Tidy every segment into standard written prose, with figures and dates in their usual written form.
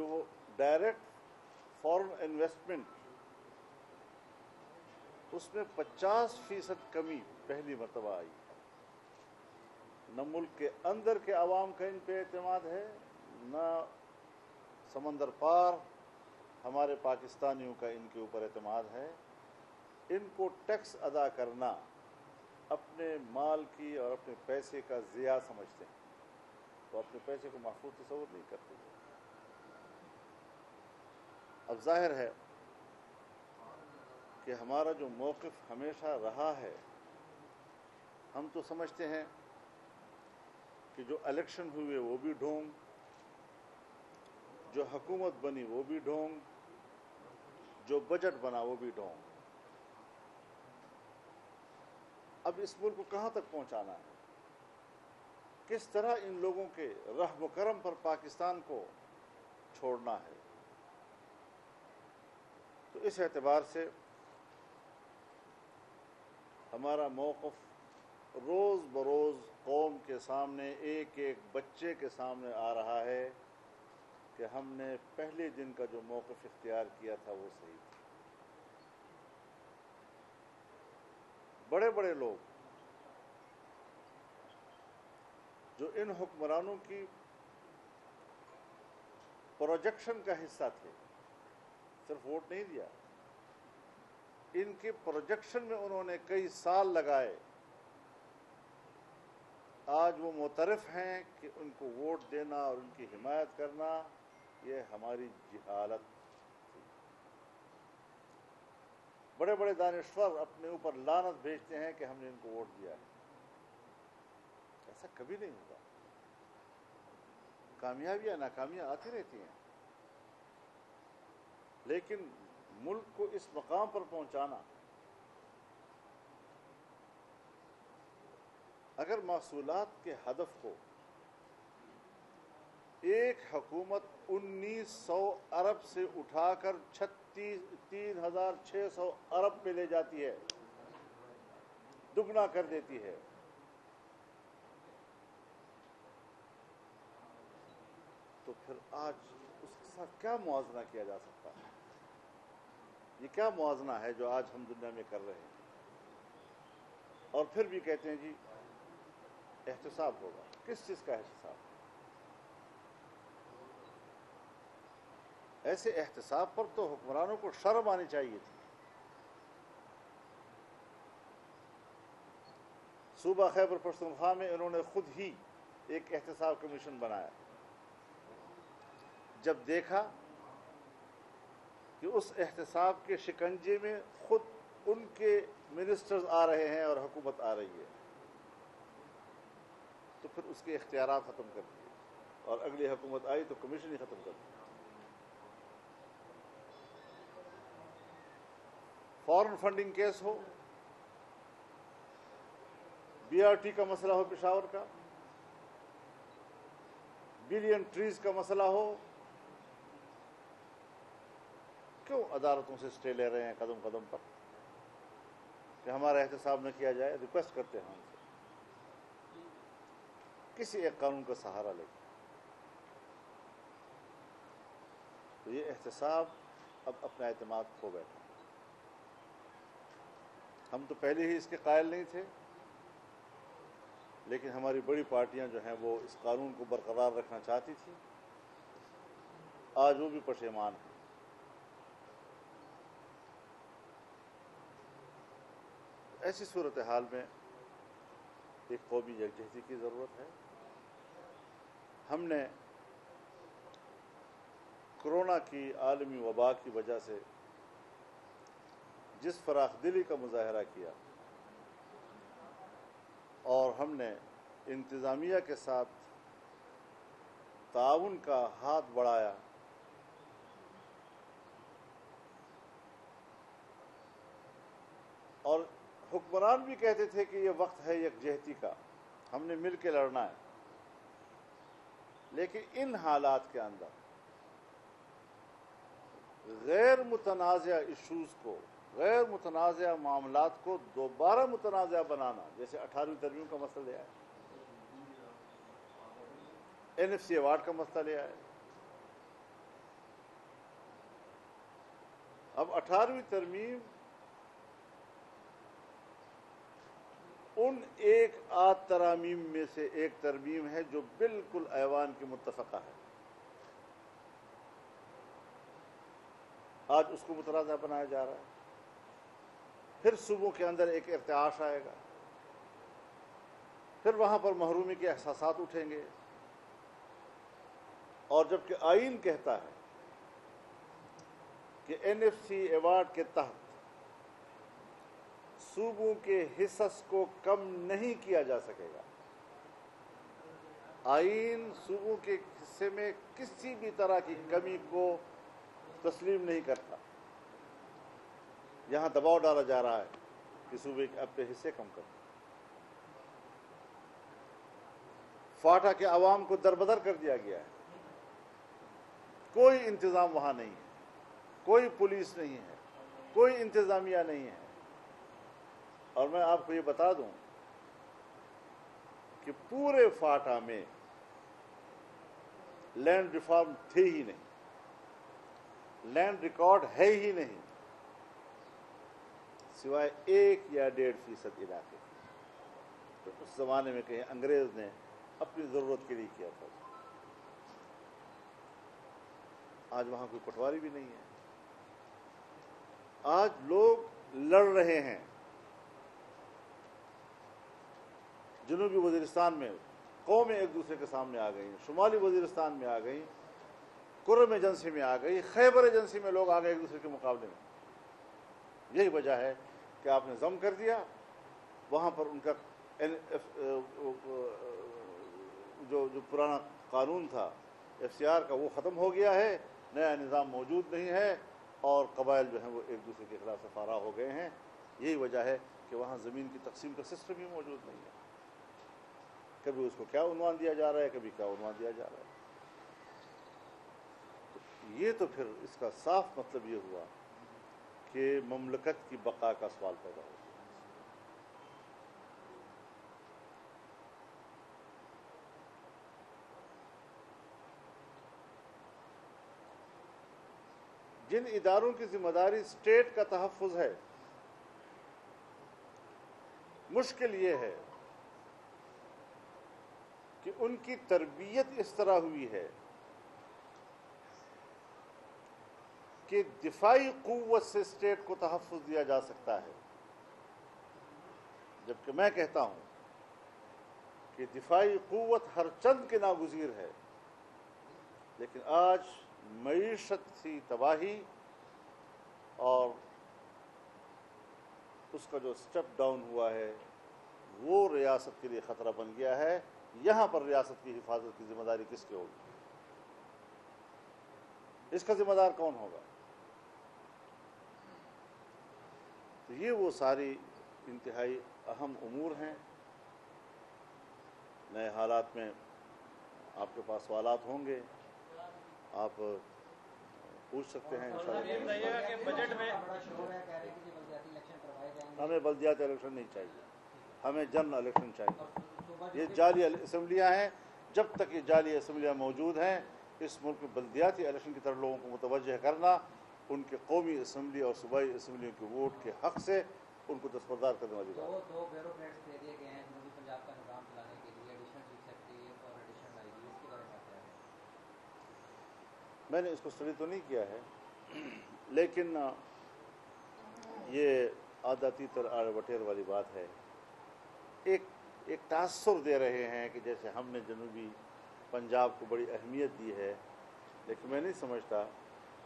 وہ ڈائریکٹ فورن انویسٹمنٹ اس میں 50% کمی پہلی مرتبہ آئی. نہ ملک کے اندر کے عوام کا ان پہ اعتماد ہے، نہ سمندر پار ہمارے پاکستانیوں کا ان کے اوپر اعتماد ہے. ان کو ٹیکس ادا کرنا اپنے مال کی اور اپنے پیسے کا ضیاع سمجھتے ہیں، تو اپنے پیسے کو محفوظ تصور نہیں کرتے. اب ظاہر ہے کہ ہمارا جو موقف ہمیشہ رہا ہے، ہم تو سمجھتے ہیں کہ جو الیکشن ہوئے وہ بھی ڈھونگ، جو حکومت بنی وہ بھی ڈھونگ، جو بجٹ بنا وہ بھی ڈھونگ. اب اس ملک کو کہاں تک پہنچانا ہے؟ کس طرح ان لوگوں کے رحم و کرم پر پاکستان کو چھوڑنا ہے؟ تو اس اعتبار سے ہمارا موقف روز بروز قوم کے سامنے، ایک ایک بچے کے سامنے آ رہا ہے کہ ہم نے پہلے دن کا جو موقف اختیار کیا تھا وہ صحیح تھا. بڑے بڑے لوگ جو ان حکمرانوں کی پروجیکشن کا حصہ تھے، صرف ووٹ نہیں دیا، ان کے پروجیکشن میں انہوں نے کئی سال لگائے، آج وہ معترف ہیں کہ ان کو ووٹ دینا اور ان کی حمایت کرنا یہ ہماری جہالت تھی. بڑے بڑے دانشور اپنے اوپر لعنت بھیجتے ہیں کہ ہم نے ان کو ووٹ دیا ہے. ایسا کبھی نہیں ہوگا. کامیابیاں ناکامیاں آتی رہتی ہیں، لیکن ملک کو اس مقام پر پہنچانا، اگر محصولات کے ہدف کو ایک حکومت 1900 ارب سے اٹھا کر 3600 ارب پہ لے جاتی ہے، دگنا کر دیتی ہے، تو پھر آج اس کے ساتھ کیا موازنہ کیا جا سکتا ہے؟ یہ کیا موازنہ ہے جو آج ہم دنیا میں کر رہے ہیں؟ اور پھر بھی کہتے ہیں جی احتساب ہوگا. کس چیز کا احتساب؟ ایسے احتساب پر تو حکمرانوں کو شرم آنی چاہیے تھی. صوبہ خیبر پختونخوا میں انہوں نے خود ہی ایک احتساب کمیشن بنایا. جب دیکھا کہ اس احتساب کے شکنجے میں خود ان کے منسٹرز آ رہے ہیں اور حکومت آ رہی ہے، تو پھر اس کے اختیارات ختم کر دیے اور اگلی حکومت آئی تو کمیشن ہی ختم کر دی. فورن فنڈنگ کیس ہو، بی آر ٹی کا مسئلہ ہو پشاور کا، بلین ٹریز کا مسئلہ ہو، کیوں عدالتوں سے اسٹے لے رہے ہیں قدم قدم پر کہ ہمارا احتساب نہ کیا جائے؟ ریکویسٹ کرتے ہیں ہم سے کسی ایک قانون کا سہارا لے کے. تو یہ احتساب اب اپنا اعتماد کھو بیٹھا. ہم تو پہلے ہی اس کے قائل نہیں تھے، لیکن ہماری بڑی پارٹیاں جو ہیں وہ اس قانون کو برقرار رکھنا چاہتی تھی. آج وہ بھی پشیمان ہیں. ایسی صورتحال میں ایک قومی یکجہتی کی ضرورت ہے. ہم نے کرونا کی عالمی وبا کی وجہ سے جس فراخ دلی کا مظاہرہ کیا اور ہم نے انتظامیہ کے ساتھ تعاون کا ہاتھ بڑھایا، اور حکمران بھی کہتے تھے کہ یہ وقت ہے یکجہتی کا، ہم نے مل کے لڑنا ہے، لیکن ان حالات کے اندر غیر متنازع ایشوز کو، غیر متنازع معاملات کو دوبارہ متنازع بنانا، جیسے 18ویں ترمیم کا مسئلہ لے آئے، NFC ایوارڈ کا مسئلہ لے آئے، اب 18ویں ترمیم ان ایک آدھ ترامیم میں سے ایک ترمیم ہے جو بالکل ایوان کی متفقہ ہے. آج اس کو متنازع بنایا جا رہا ہے. پھر صوبوں کے اندر ایک ارتعاش آئے گا, پھر وہاں پر محرومی کے احساسات اٹھیں گے, اور جبکہ آئین کہتا ہے کہ NFC ایوارڈ کے تحت صوبوں کے حصص کو کم نہیں کیا جا سکے گا. آئین صوبوں کے حصے میں کسی بھی طرح کی کمی کو تسلیم نہیں کرتا. یہاں دباؤ ڈالا جا رہا ہے کہ صوبے اپنے حصے کم کریں. فاٹا کے عوام کو دربدر کر دیا گیا ہے. کوئی انتظام وہاں نہیں ہے, کوئی پولیس نہیں ہے, کوئی انتظامیہ نہیں ہے. اور میں آپ کو یہ بتا دوں کہ پورے فاٹا میں لینڈ ریفارم تھے ہی نہیں, لینڈ ریکارڈ ہے ہی نہیں, سوائے 1 یا 1.5% علاقے. تو اس زمانے میں کہیں انگریز نے اپنی ضرورت کے لیے کیا تھا. آج وہاں کوئی پٹواری بھی نہیں ہے. آج لوگ لڑ رہے ہیں. جنوبی وزیرستان میں قومیں ایک دوسرے کے سامنے آ گئی, شمالی وزیرستان میں آ گئی, کرم ایجنسی میں آ گئی, خیبر ایجنسی میں لوگ آ گئے ایک دوسرے کے مقابلے میں. یہی وجہ ہے کہ آپ نے ضم کر دیا. وہاں پر ان کا جو پرانا قانون تھا FCR کا وہ ختم ہو گیا ہے, نیا نظام موجود نہیں ہے, اور قبائل جو ہیں وہ ایک دوسرے کے خلاف سفارا ہو گئے ہیں. یہی وجہ ہے کہ وہاں زمین کی تقسیم کا سسٹم ہی موجود نہیں ہے. کبھی اس کو کیا عنوان دیا جا رہا ہے, کبھی کیا عنوان دیا جا رہا ہے. یہ تو پھر اس کا صاف مطلب یہ ہوا کہ مملکت کی بقا کا سوال پیدا ہو. جن اداروں کی ذمہ داری اسٹیٹ کا تحفظ ہے, مشکل یہ ہے کہ ان کی تربیت اس طرح ہوئی ہے کہ دفاعی قوت سے اسٹیٹ کو تحفظ دیا جا سکتا ہے, جبکہ میں کہتا ہوں کہ دفاعی قوت ہر چند کے ناگزیر ہے. لیکن آج معیشت سی تباہی اور اس کا جو سٹیپ ڈاؤن ہوا ہے وہ ریاست کے لیے خطرہ بن گیا ہے. یہاں پر ریاست کی حفاظت کی ذمہ داری کس کی ہوگی؟ اس کا ذمہ دار کون ہوگا؟ تو یہ وہ ساری انتہائی اہم امور ہیں. نئے حالات میں آپ کے پاس سوالات ہوں گے, آپ پوچھ سکتے ہیں انشاءاللہ. بجٹ میں ہمیں بلدیاتی الیکشن نہیں چاہیے, ہمیں جنرل الیکشن چاہیے. یہ جعلی اسمبلیاں ہیں. جب تک یہ جعلی اسمبلیاں موجود ہیں, اس ملک میں بلدیاتی الیکشن کی طرف لوگوں کو متوجہ کرنا, ان کے قومی اسمبلی اور صوبائی اسمبلیوں کے ووٹ کے حق سے ان کو دستبردار کرنے والی بات. 2 بیوروکریٹس دے دیے گئے ہیں جنوبی پنجاب کا نظام چلانے کے لیے, ایڈیشنل چیف سیکرٹری اور ایڈیشنل IG. اس کے بارے میں کیا ہے؟ میں نے اس کو اسٹڈی تو نہیں کیا ہے, لیکن یہ عادتی آڑ بٹیر والی بات ہے. ایک تاثر دے رہے ہیں کہ جیسے ہم نے جنوبی پنجاب کو بڑی اہمیت دی ہے, لیکن میں نہیں سمجھتا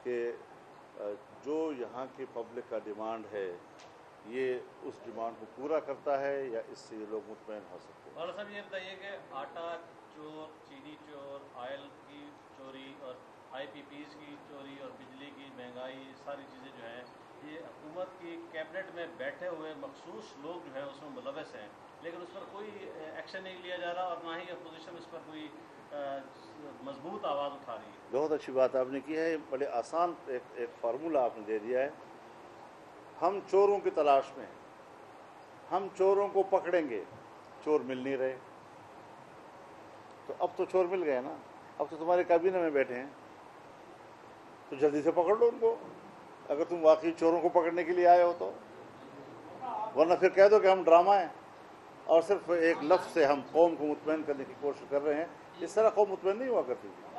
کہ جو یہاں کی پبلک کا ڈیمانڈ ہے یہ اس ڈیمانڈ کو پورا کرتا ہے یا اس سے یہ لوگ مطمئن ہو سکتے ہیں. مولانا صاحب یہ بتائیے کہ آٹا چور, چینی چور, آئل کی چوری اور IPPs کی چوری اور بجلی کی مہنگائی, ساری چیزیں جو ہیں یہ حکومت کی کیبنٹ میں بیٹھے ہوئے مخصوص لوگ جو ہیں اس میں ملوث ہیں, لیکن اس پر کوئی ایکشن نہیں لیا جا رہا اور نہ ہی اپوزیشن اس پر کوئی مضبوط آواز اٹھا رہی ہے. بہت اچھی بات آپ نے کی ہے. بڑے آسان ایک فارمولہ آپ نے دے دیا ہے. ہم چوروں کی تلاش میں ہیں, ہم چوروں کو پکڑیں گے. چور مل نہیں رہے, تو اب تو چور مل گئے نا, اب تو تمہارے کابینہ میں بیٹھے ہیں, تو جلدی سے پکڑ لو ان کو. अगर तुम वाकई चोरों को पकड़ने के लिए आए हो तो, वरना फिर कह दो कि हम ड्रामा हैं और सिर्फ एक लफ्ज़ से हम कौम को मुतमईन करने की कोशिश कर रहे हैं। इस तरह कौम मुतमईन नहीं हुआ करती थी।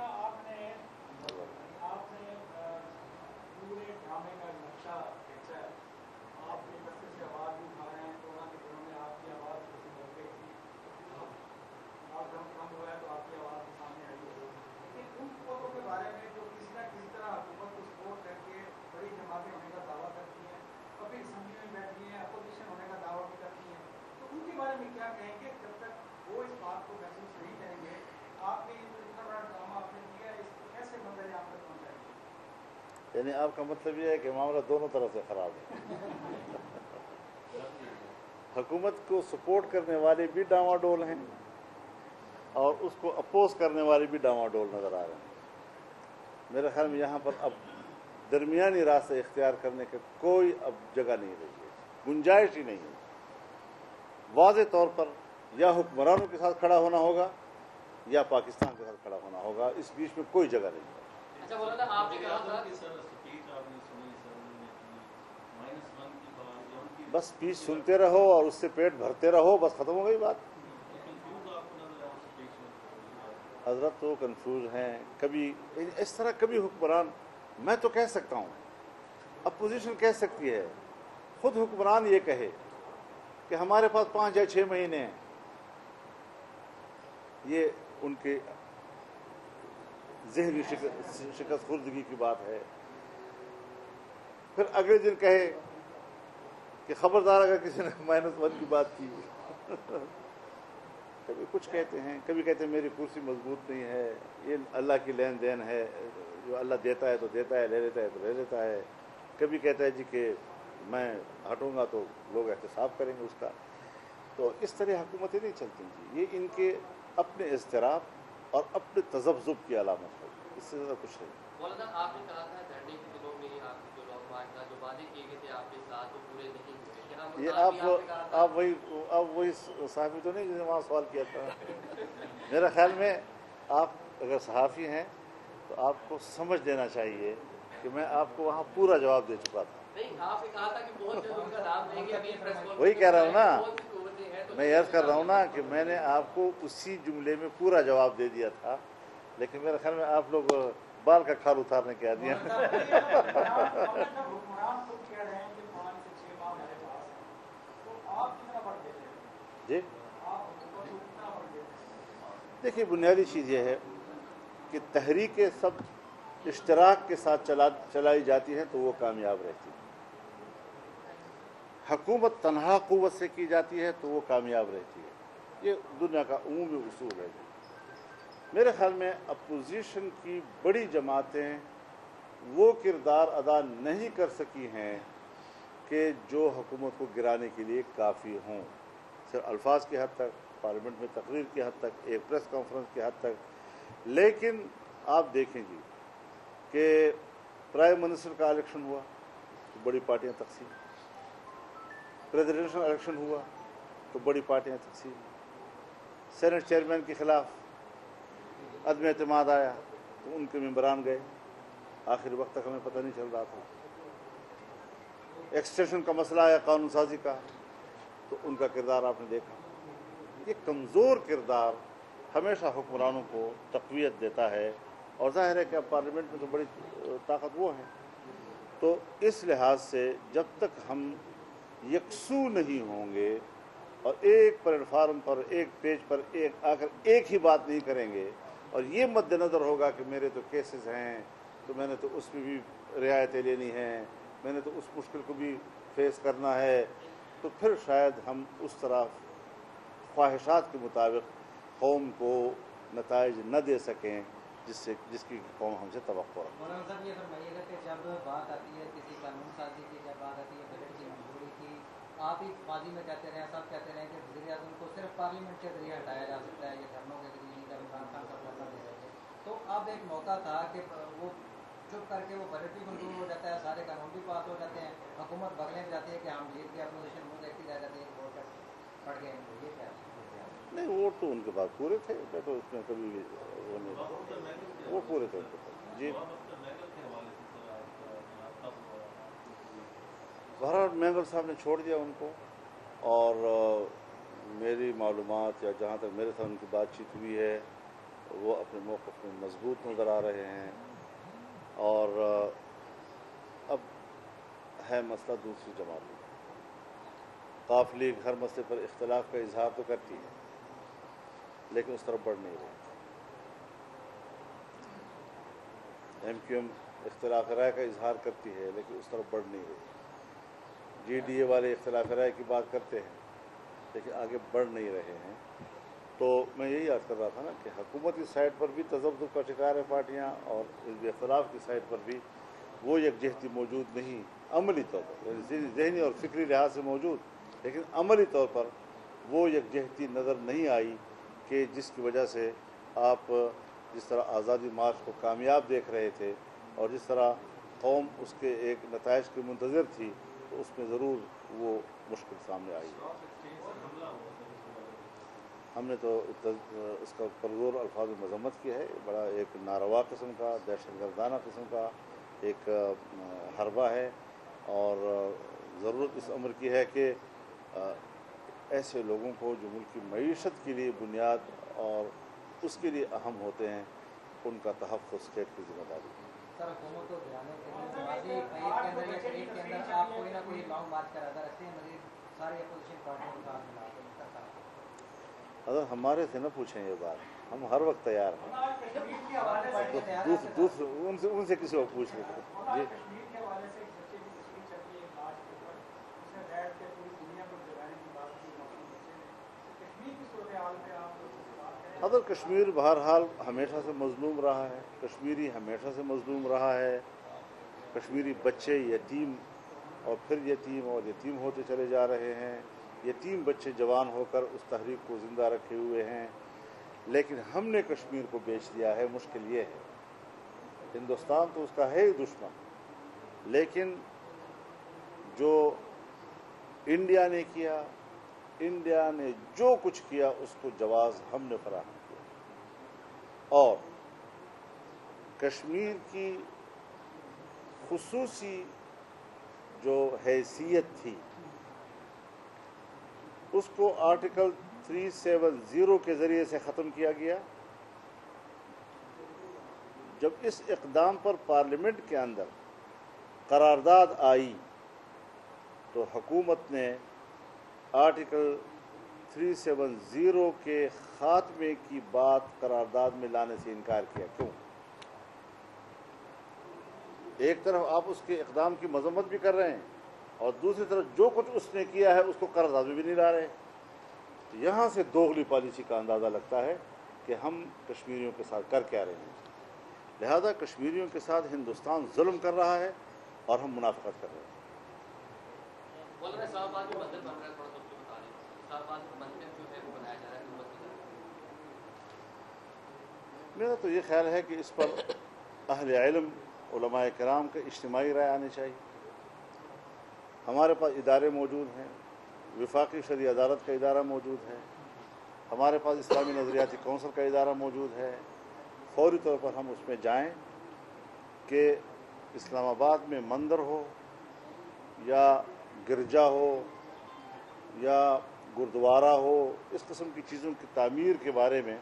यानी आपका मतलब ये है कि मामला दोनों तरफ से ख़राब है। हुकूमत को सपोर्ट करने वाले भी डामाडोल हैं और उसको अपोज करने वाले भी डामाडोल नज़र आ रहे हैं। मेरे ख्याल में यहाँ पर अब दरमियानी रास्ते इख्तियार करने का कोई अब जगह नहीं रही है, गुंजाइश ही नहीं है। वाज़े तौर पर या हुक्मरानों के साथ खड़ा होना होगा या पाकिस्तान के साथ खड़ा होना होगा, इस बीच में कोई जगह नहीं है। अच्छा बोला था आपने कहा था बस स्पीच सुनते रहो और उससे पेट भरते रहो, बस खत्म हो गई बात। हजरत तो कंफ्यूज हैं। कभी इस तरह कभी हुक्मरान, मैं तो कह सकता हूँ, अपोजिशन कह सकती है, खुद हुक्मरान ये कहे कि हमारे पास 5 या 6 महीने हैं, ये उनके ज़हनी शिकस्त खुर्दगी की बात है। फिर अगले दिन कहे कि खबरदार अगर किसी ने -1 की बात की। कभी कुछ कहते हैं, कभी कहते हैं मेरी कुर्सी मजबूत नहीं है, ये अल्लाह की लेन देन है, जो अल्लाह देता है तो देता है, ले लेता है तो ले लेता है। कभी कहता है जी कि मैं हटूंगा तो लोग एहतसाब करेंगे उसका। तो इस तरह हुकूमतें नहीं चलती जी, ये इनके अपने इज़्तिराब और अपने तज़ब्ज़ुब की अलामत है, इससे ज़्यादा कुछ नहीं। मौलाना आपने कहा था धरने के दिनों में आपके जो लोग जो वादे किए गए थे आपके साथ वो पूरे नहीं हुए। ये आप वही सहाफ़ी तो नहीं जिसने वहाँ सवाल किया था। मेरा ख्याल में आप अगर सहाफ़ी हैं तो आपको समझ देना चाहिए कि मैं आपको वहाँ पूरा जवाब दे चुका था। नहीं, आपने कहा था कि बहुत जल्द उनका नाम लेंगे, अभी प्रेस कॉन्फ्रेंस वही कह रहा हूँ ना, तो मैं अर्ज़ कर रहा हूँ ना कि मैंने आपको उसी जुमले में पूरा जवाब दे दिया था, लेकिन मेरे ख्याल में आप लोग बाल का खाल उतारने के आदमी हैं। जी देखिए, बुनियादी चीज़ ये है कि तहरीकें सब इश्तराक के साथ चलाई जाती हैं तो वो कामयाब रहती है। हुकूमत तन्हा क़ुव्वत से की जाती है तो वो कामयाब रहती है। ये दुनिया का उमूमी उसूल है। मेरे ख्याल में अपोजिशन की बड़ी जमातें वो किरदार अदा नहीं कर सकी हैं कि जो हुकूमत को गिराने के लिए काफ़ी हों। सिर्फ अल्फाज की हद तक, पार्लियामेंट में तकरीर की हद तक, एक प्रेस कॉन्फ्रेंस की हद तक। लेकिन आप देखेंगे कि प्राइम मिनिस्टर का इलेक्शन हुआ तो बड़ी पार्टियां तकसीम, प्रेसिडेंशियल इलेक्शन हुआ तो बड़ी पार्टियां तकसीम, सेनेट चेयरमैन के खिलाफ अदम एतमाद आया तो उनके मेंबरान गए, आखिर वक्त तक हमें पता नहीं चल रहा था। एक्सटेंशन का मसला आया कानून साजी का तो उनका किरदार आपने देखा। ये कमज़ोर किरदार हमेशा हुक्मरानों को तक़वियत देता है और ज़ाहिर है कि अब पार्लियामेंट में तो बड़ी ताकत वो है। तो इस लिहाज से जब तक हम यकसू नहीं होंगे और एक प्लेटफार्म पर, एक पेज पर एक आकर एक ही बात नहीं करेंगे और ये मद्देनज़र होगा कि मेरे तो केसेस हैं तो मैंने तो उसमें भी रियायतें लेनी हैं, मैंने तो उस मुश्किल को भी फेस करना है, तो फिर शायद हम उस तरह ख्वाहिशात के मुताबिक कौम को नताइज न दे सकें जिसकी कौम हमसे तवक्को रखती है। मौलाना साहब ये फरमाइएगा कि जब बात आती है किसी कानून साजी की, जब बात आती है बजट की मंजूरी की, आप ही माजी में कहते रहे, सब कहते रहे कि वज़ीर आज़म को सिर्फ पार्लियामेंट के जरिए हटाया जा सकता है, ये धरनों के जरिए नहीं, जब इमरान खान साहब धरना दे रहे थे तो अब एक मौका था कि वो चुप करके वो बजट भी मंजूर हो जाता है, सारे कानून भी पास हो जाते हैं, हुकूमत बगले में जाती है कि हम जीत के अपोजिशन मुँह देखती रह जाती है कि वोट पड़ गए। ये क्या नहीं, वोट तो उनके पास पूरे थे, मैं तो उसमें कभी भी वो नहीं, वो पूरे थे उनके पास। जी बहरहाल मैंगल साहब ने छोड़ दिया उनको, और मेरी मालूमात या जहाँ तक मेरे साथ उनकी बातचीत हुई है वो अपने मौक़िफ़ में मजबूत नज़र आ रहे हैं। और अब है मसला दूसरी जमात। काफ लीग हर मसले पर इख्तलाफ का इजहार तो करती है, लेकिन उस तरफ बढ़ नहीं रही। MQM इख्तलाफ राय का इजहार करती है, लेकिन उस तरफ बढ़ नहीं रही। GDA वाले इख्तलाफ राय की बात करते हैं, लेकिन आगे बढ़ नहीं रहे हैं। तो मैं यही याद कर रहा था ना कि हुकूमत की साइड पर भी तज़ब्ज़ुब का शिकार है पार्टियाँ, और इख्तलाफ की साइड पर भी वो यकजहती मौजूद नहीं, अमली तौर पर, यानी ज़हनी और फ़िक्री लिहाज से मौजूद, लेकिन अमली तौर पर वो यकजहती नज़र नहीं आई कि जिसकी वजह से आप जिस तरह आज़ादी मार्च को कामयाब देख रहे थे और जिस तरह कौम उसके एक नताइज की मुंतज़िर थी, तो उसमें ज़रूर वो मुश्किल सामने आई। हमने तो इसका परज़ोर अल्फाज में मज़म्मत की है। बड़ा एक नारवा किस्म का, दहशतगर्दाना किस्म का एक हरबा है, और ज़रूरत इस अमर की है कि ऐसे लोगों को जो मुल्क की मईशत के लिए बुनियाद और उसके लिए अहम होते हैं, उनका तहफ़्फ़ुज़ स्टेट की ज़िम्मेदारी है। सर, हुकूमत को गिराने के लिए माजी ईद के अंदर या ईद के अंदर आप कोई ना कोई लॉन्ग मार्च का इरादा रखते हैं? मज़ीद सारी अपोजिशन पार्टियों के साथ मिला के अगर हमारे से न पूछें ये बात, हम हर वक्त तैयार हैं। उनसे किसी को पूछ लेते जी। अगर कश्मीर बहरहाल हमेशा से मजलूम रहा है, कश्मीरी हमेशा से मजलूम रहा है। कश्मीरी बच्चे यतीम और फिर यतीम और यतीम होते चले जा रहे हैं। यतीम बच्चे जवान होकर उस तहरीक को ज़िंदा रखे हुए हैं, लेकिन हमने कश्मीर को बेच दिया है। मुश्किल ये है, हिंदुस्तान तो उसका है ही दुश्मन, लेकिन जो इंडिया ने किया, इंडिया ने जो कुछ किया उसको जवाब हमने फराहम किया। और कश्मीर की खुसूसी जो हैसियत थी उसको आर्टिकल 370 के ज़रिए से ख़त्म किया गया। जब इस इक़दाम पर पार्लियामेंट के अंदर करारदाद आई तो हुकूमत ने आर्टिकल 370 के ख़ात्मे की बात करारदाद में लाने से इनकार किया। क्यों? एक तरफ आप उसके इक़दाम की मज़म्मत भी कर रहे हैं और दूसरी तरफ जो कुछ उसने किया है उसको करारदाद में भी नहीं ला रहे। तो यहाँ से दोगली पॉलिसी का अंदाज़ा लगता है कि हम कश्मीरियों के साथ कर क्या रहे हैं। लिहाजा कश्मीरियों के साथ हिंदुस्तान जुल्म कर रहा है और हम मुनाफ़िक़त कर रहे हैं। मेरा तो ये ख्याल है कि इस पर अहले इल्म उलमाए किराम के इज्तिमाई राय आनी चाहिए। हमारे पास इदारे मौजूद हैं, वफाकी शरई अदालत का इदारा मौजूद है, हमारे पास इस्लामी नज़रियाती कौंसिल का इदारा मौजूद है। फौरी तौर पर हम उसमें जाएं कि इस्लामाबाद में मंदिर हो या गिरजा हो या गुरुद्वारा हो, इस किस्म की चीज़ों की तामीर के बारे में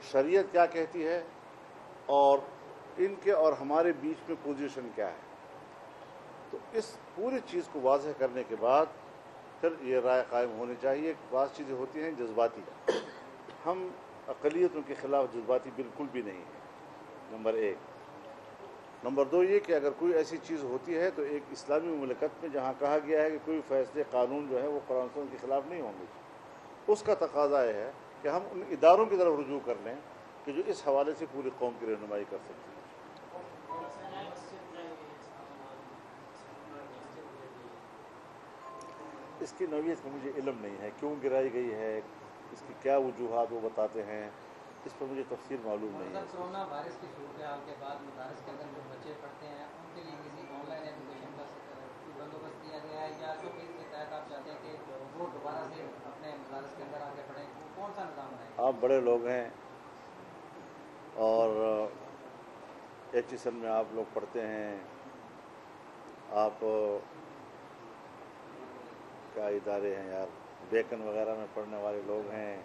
शरीयत क्या कहती है और इनके और हमारे बीच में पोजीशन क्या है। तो इस पूरी चीज़ को वाज़ेह करने के बाद फिर ये राय कायम होनी चाहिए। बात चीज़ें होती हैं जज्बाती, हम अक़लियतों के ख़िलाफ़ जज्बाती बिल्कुल भी नहीं है, नंबर एक। नंबर दो ये कि अगर कोई ऐसी चीज़ होती है तो एक इस्लामी मुमलकत में जहाँ कहा गया है कि कोई फ़ैसले कानून जो है वो कुरान सुन्नत के ख़िलाफ़ नहीं होंगे, उसका तकाज़ा है कि हम उन इदारों की तरफ रुजू कर लें कि जो इस हवाले से पूरी कौम की रहनुमाई कर सकते हैं। इसकी नौइयत का मुझे इल्म नहीं है, क्यों गिराई गई है, इसकी क्या वजूहात वो बताते हैं, इस पर मुझे तफसील मालूम नहीं है। कोरोना वायरस की सूरत हाल के बाद मदारस के अंदर जो बच्चे पढ़ते हैं उनके लिए किसी ऑनलाइन एजुकेशन का बंदोबस्त किया गया है, या जो इसके तहत आप चाहते हैं कि वो दोबारा से अपने मदारस के अंदर आके पढ़ें, कौन सा निज़ाम है? आप बड़े लोग हैं और HSN में आप लोग पढ़ते हैं, आप क्या इदारे हैं यार, डेकन वगैरह में पढ़ने वाले लोग हैं।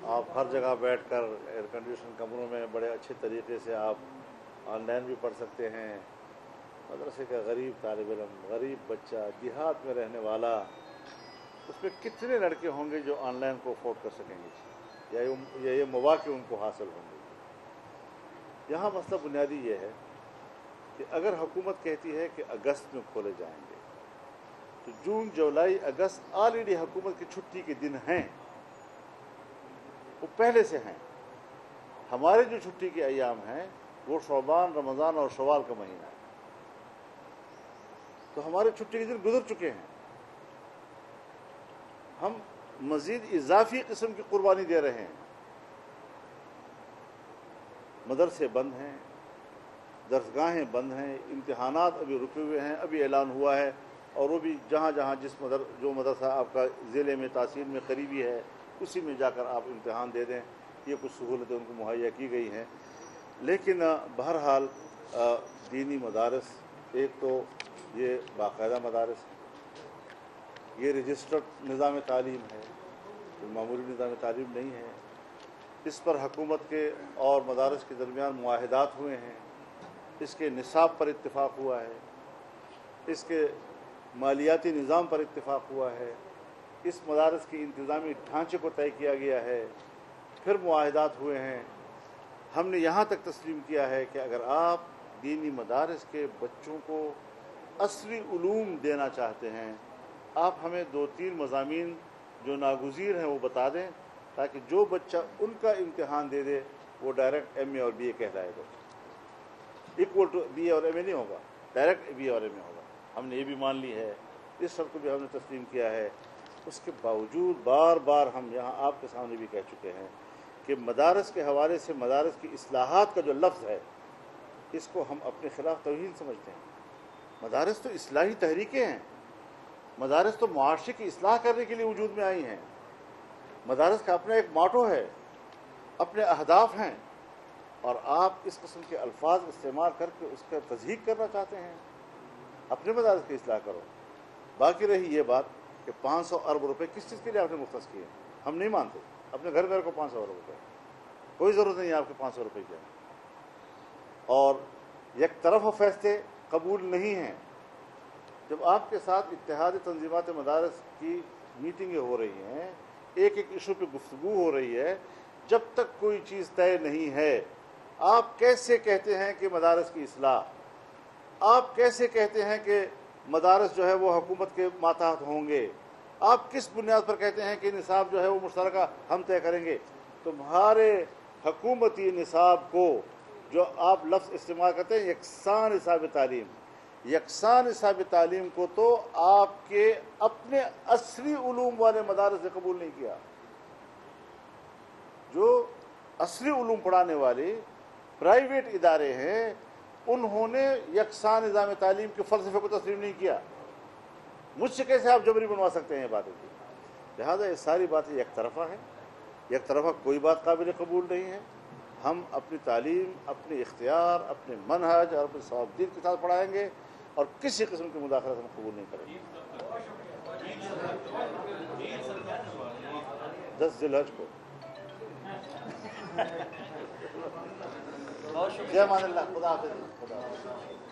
आप हर जगह बैठकर एयर कंडीशन कमरों में बड़े अच्छे तरीके से आप ऑनलाइन भी पढ़ सकते हैं। मदरसे का गरीब तालिब इल्म, गरीब बच्चा, देहात में रहने वाला, उसमें कितने लड़के होंगे जो ऑनलाइन को अफोर्ड कर सकेंगे या ये मौके उनको हासिल होंगे। यहाँ मसला बुनियादी ये है कि अगर हुकूमत कहती है कि अगस्त में खोले जाएंगे, तो जून, जुलाई, अगस्त ऑलरेडी हुकूमत की छुट्टी के दिन हैं, वो पहले से हैं। हमारे जो छुट्टी के अयाम हैं वो शौबान, रमज़ान और शवाल का महीना है, तो हमारे छुट्टी के दिन गुजर चुके हैं। हम मज़ीद इजाफी किस्म की कुर्बानी दे रहे हैं। मदरसे बंद हैं, दरसगाहें बंद हैं, इम्तिहानात अभी रुके हुए हैं, अभी ऐलान हुआ है, और वो भी जहाँ जहाँ जो मदरसा आपका ज़िले में तहसील में करीबी है उसी में जाकर आप इम्तिहान दे दें। ये कुछ सहूलतें उनको मुहैया की गई हैं। लेकिन बहरहाल दीनी मदारस, एक तो ये बाकायदा मदारस है, ये रजिस्टर्ड निज़ाम तालीम है, तो मामूली निज़ाम तालीम नहीं है। इस पर हुकूमत के और मदारस के दरमियान मुआहिदात हुए हैं, इसके निसाब पर इत्तिफाक हुआ है, इसके मालियाती निज़ाम पर इत्तिफाक हुआ है, इस मदारस की इंतज़ामी ढांचे को तय किया गया है, फिर मुआहिदात हुए हैं। हमने यहाँ तक तस्लीम किया है कि अगर आप दीनी मदारस के बच्चों को असली उलूम देना चाहते हैं, आप हमें 2-3 मज़ामीन जो नागुज़ीर हैं वो बता दें, ताकि जो बच्चा उनका इम्तिहान दे दे वो डायरेक्ट MA और BA कहलाएगा। इक्वल टू BA और MA नहीं होगा, डायरेक्ट BA और MA होगा। हमने ये भी मान ली है, इस शर्त को भी हमने तस्लीम किया है। उसके बावजूद बार बार हम यहाँ आपके सामने भी कह चुके हैं कि मदारस के हवाले से मदारस की इस्लाहात का जो लफ्ज़ है, इसको हम अपने ख़िलाफ़ तौहीन समझते हैं। मदारस तो इस्लाही तहरीकें हैं, मदारस तो मुआशरे की इस्लाह करने के लिए वजूद में आई हैं। मदारस का अपना एक मोटो है, अपने अहदाफ हैं, और आप इस किस्म के अल्फाज इस्तेमाल करके उसका तज़हीक करना चाहते हैं। अपने मदारस की इस्लाह करो। बाकी रही ये बात कि 500 अरब रुपए किस चीज़ के लिए आपने मुख्तस किए, हम नहीं मानते। अपने घर को 500 अरब रुपए, कोई ज़रूरत नहीं है आपके 500 रुपए की। और एक तरफ फैसले कबूल नहीं हैं। जब आपके साथ इत्तेहादी तंजीमात मदारस की मीटिंगें हो रही हैं, एक एक इशू पे गुफ्तगू हो रही है, जब तक कोई चीज़ तय नहीं है, आप कैसे कहते हैं कि मदारस की इस्लाह, आप कैसे कहते हैं कि मदारस जो है वो हुकूमत के मातहत होंगे, आप किस बुनियाद पर कहते हैं कि निसाब जो है वो मुश्तरका हम तय करेंगे? तुम्हारे हुकूमती निसाब को जो आप लफ्ज़ इस्तेमाल करते हैं यकसान निसाब तालीम, यकसान निसाब तालीम को तो आपके अपने असली उलूम वाले मदारस ने कबूल नहीं किया। जो असली उलूम पढ़ाने वाले प्राइवेट इदारे हैं, उन्होंने यकसान निज़ाम तालीम के फ़लसफ़े को तस्लीम नहीं किया। मुझसे कैसे आप जबरी बनवा सकते हैं बातों की? लिहाजा ये सारी बातें एक तरफ़ा है, एक तरफ़ा कोई बात काबिल कबूल नहीं है। हम अपनी तालीम, अपने इख्तियार, अपने मनहज और अपने सवाबदीन के साथ पढ़ाएंगे और किसी किस्म की मुदाखलत हम कबूल नहीं करेंगे। 10 ज़िलहज को। जय मान अल्लाह, खुदा हाफ़िज़।